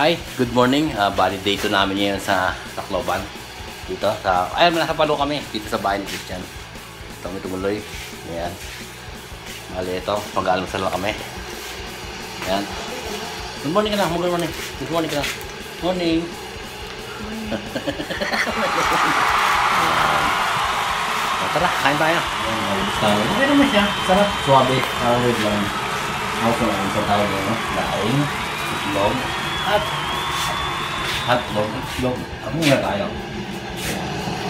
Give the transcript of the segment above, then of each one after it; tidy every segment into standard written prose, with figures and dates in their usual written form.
Hi, good morning. Bali day 2 namin ngayon sa Tacloban. Dito sa nasa Palo kami dito sa bahay ni Christian. Ito kami tumuloy. Ayan. Bali ito, mag-almusal lang kami. Ayan. Good morning ka na, good morning. Good morning ka na. Morning. Tara, kain tayo. Okay naman siya. Sarap. Suwabe. Wait lang. Ako lang sa tawag yun. Daing. Itlog. At hotdog. Itlog. Ako nga tayo.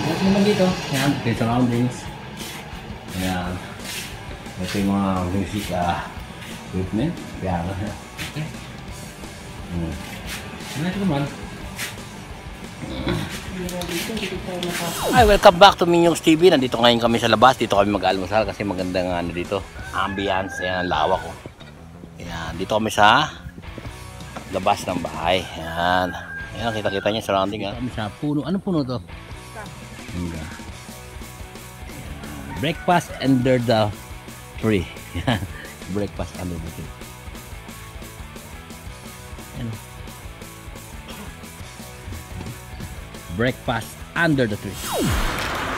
Bukas naman dito. Ayan. Okay, surroundings. Ayan. Ito yung mga music equipment. Piano. Okay. Ano ito naman? Hi, welcome back to Minyong's TV. Nandito ngayon kami sa labas. Dito kami mag-almusal kasi magandang dito. Ambience. Ayan, ang lawak ko. Ayan, dito kami sa labas ng bahay. Ayan. Ayan, kita-kita niyo surrounding. Kami sa puno. Anong puno to? Ayan. Breakfast under the tree. Breakfast under the tree. Ayan. Breakfast under the tree.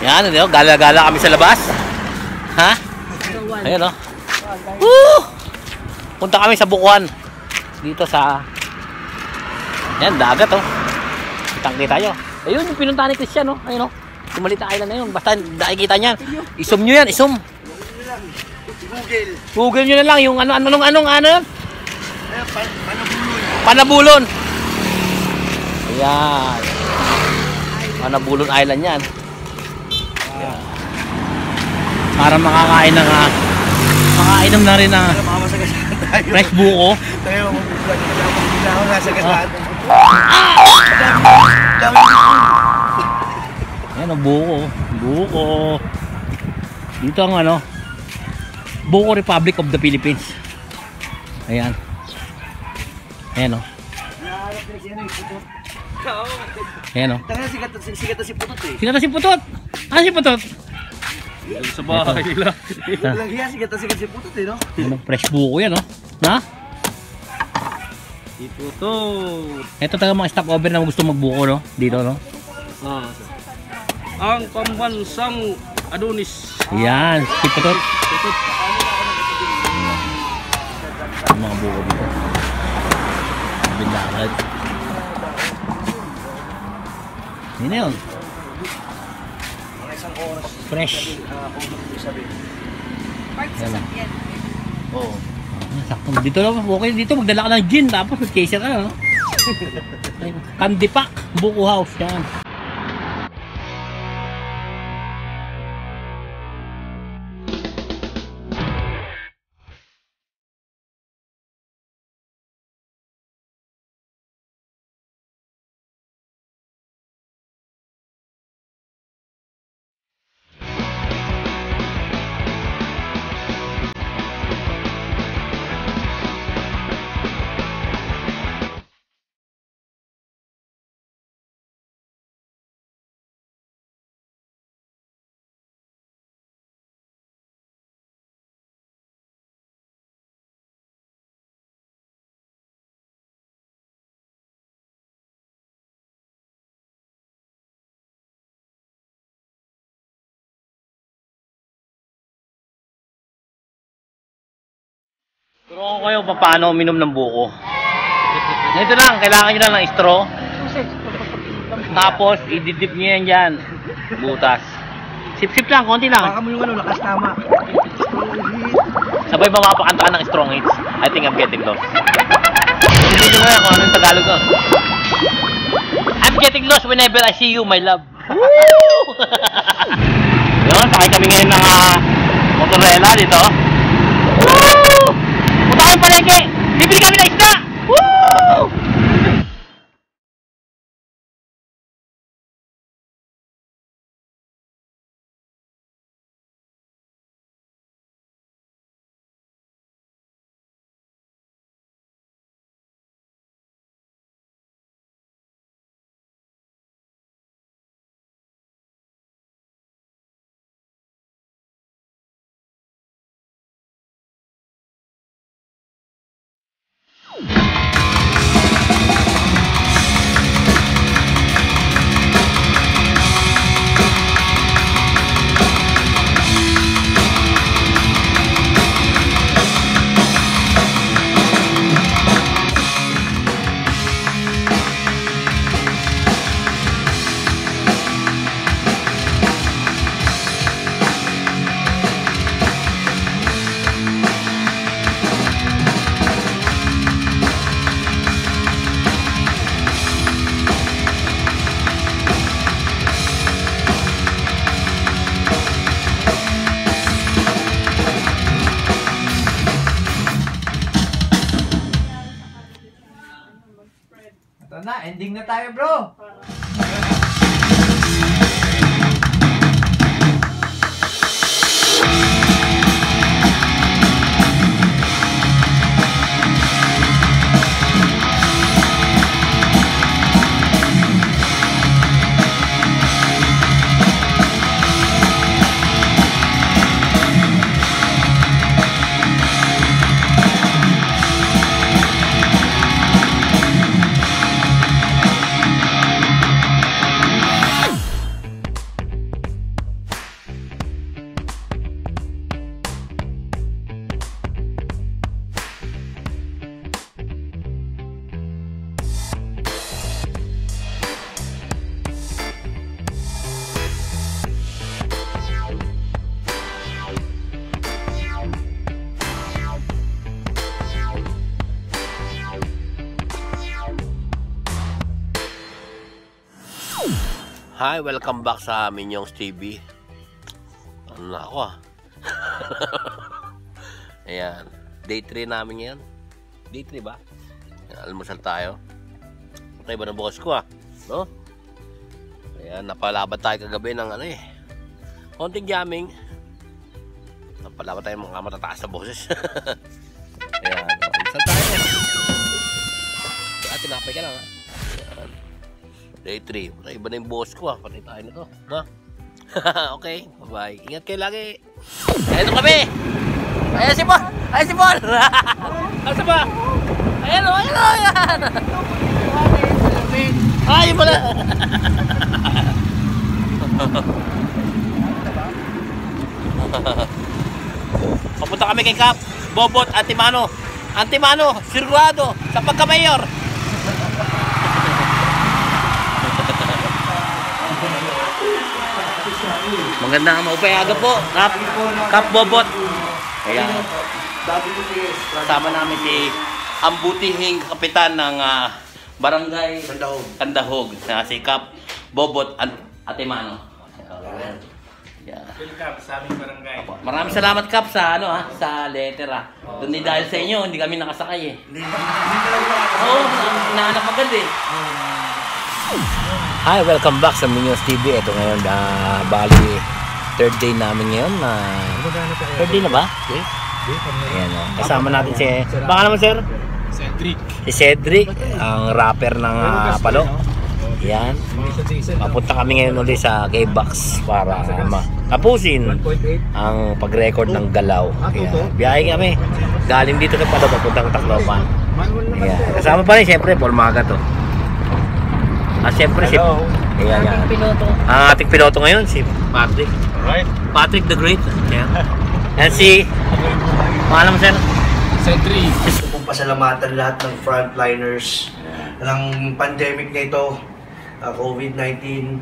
Yan, ano, gala-gala kami sa labas. Ha? Ayun, oh. Woo! Punta kami sa Bukuan. Dito sa yan, dagat, oh. Kitang-kita nyo. Ayun, yung pinuntahan ni Christian, oh. Ayun, oh. Sumalita Island na yun. Basta nakikita niyan. Isum nyo yan, isum. Google nyo na lang yung ano yun? Panabulon. Ayan. Panabulon Island yan. Yeah. Para makakain ng makainom na rin ng fresh buko. Ayan o, buko. Dito ang Buko Republic of the Philippines. Ayan. Ayan o. Ayan o. Sigat na si Putot eh. Sigat na si Putot? Ano si Putot? Sa bahay nila. Sigat na si Putot eh, no? Fresh buko yan, no? Na? Si Putot. Ito talaga mga stopover na gusto magbuko, no? Dito, no? Ang pambansang Adonis. Yan, si Putot. Mga buko dito. Binakad. Yun yun. Fresh. Oo. Sakto. Dito lang. Okay dito. Magdala ka ng gin. Tapos mag-chaser ka. No? Candy pack. Buko house. Yan. Turo ko kayo paano uminom ng buko. Ito lang, kailangan nyo lang ng straw. Tapos, ididip nyo yan dyan. Butas. Sip-sip lang, konti lang. Baka mo yung lakas tama. Sabay ba mapakantaan ng strong hits? I think I'm getting lost. Hindi ko kung ano yung Tagalog ko. I'm getting lost whenever I see you, my love. Woo! Yun, sakay kami ngayon ng motorela dito. Woo! Punta kami palengke! Bibili kami ng isda! Woo! Ito na, ending na tayo, bro. Hi, welcome back sa Minyong's TV. Ano na ako Ayan, day 3 namin ngayon. Day 3 ba? Almusal tayo. Okay ba ng boss ko no? Ayan, napalaban tayo kagabi ng konting jamming. Napalaban tayo mga matataas na boses. Ayan, almusal tayo. Tinapay ka lang Ayan. Day 3. Iba na yung boss ko Patay tayo na to. Okay. Bye-bye. Ingat kayo lagi. Ayan kami. Ayan si Paul. Ayan si Paul. Asa ba? Ayan o. Ayan o. Ayan. Ay, pala. Papunta kami kay Kap. Bobot, Antimano. Antimano, sigurado sa pagka-mayor. Magandang maupayaga po, Kap Bobot. Ayan. Kasama namin si ang butihing kapitan ng barangay Kandahog na si Kap Bobot Antimano. Yeah. Welcome sa aming barangay. Maraming salamat Kap sa sa letter Kundi dahil sa inyo hindi kami nakasakay Oo, nahanap agad Hi, welcome back sa Minyong's TV. Ito ngayon, bali, third day namin ngayon. Third day na ba? Ayan, kasama natin si, baka naman sir? Cedric. Si Cedric, ang rapper ng Palo. Ayan. Papunta kami ngayon ulit sa K-Box para tapusin ang pag-record ng Galaw. Ayan. Biyahe kami. Galing dito sa Palo, papuntang Tacloban. Ayan. Kasama pa rin, siyempre, Paul Maga to. Siyempre si ang ating piloto ngayon si Patrick. Alright. Patrick the Great. Ayan. And si maalam sir Cedric. Gusto kong pasalamatan lahat ng frontliners ng pandemic na ito, COVID-19.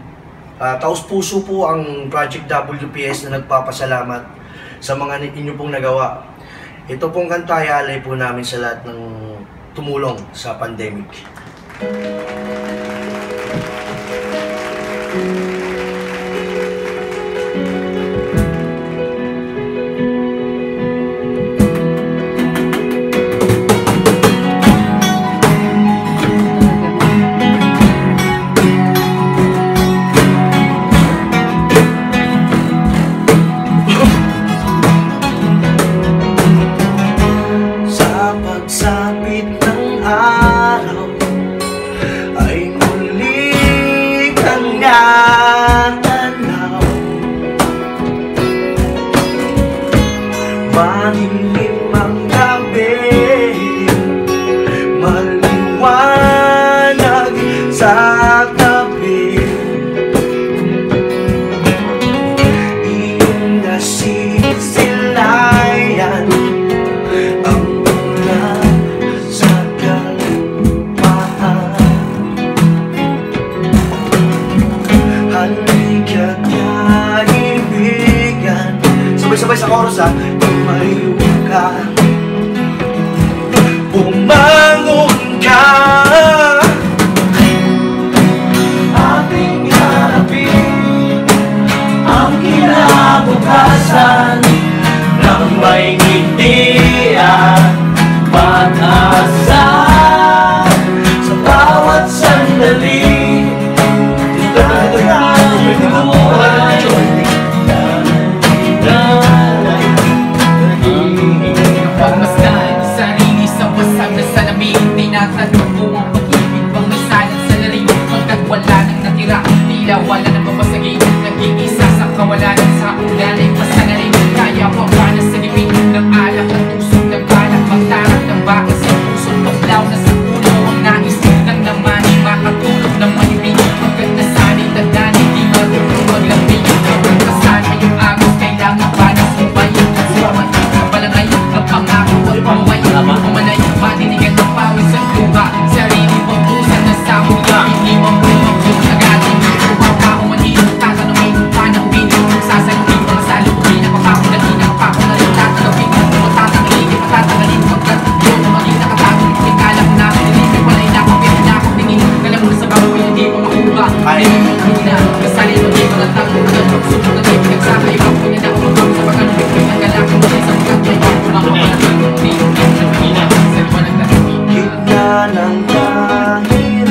Taos puso po ang Project WPS na nagpapasalamat sa mga inyo pong nagawa. Ito pong kanta ay alay po namin sa lahat ng tumulong sa pandemic. Sa pagsapit ng araw ay muli kang natanaw. Malimlim ang gabi, maliwanag sa tabi. Iyong nasisilayan ang mula sa kalupaan. Halika't kaibigan, sabay-sabay sa chorus tumayo ka, bumangon ka. Ating harapin ang kinabukasan ng may ngiti at pag-asa sa bawat Kaya. Gitna ng kahirapan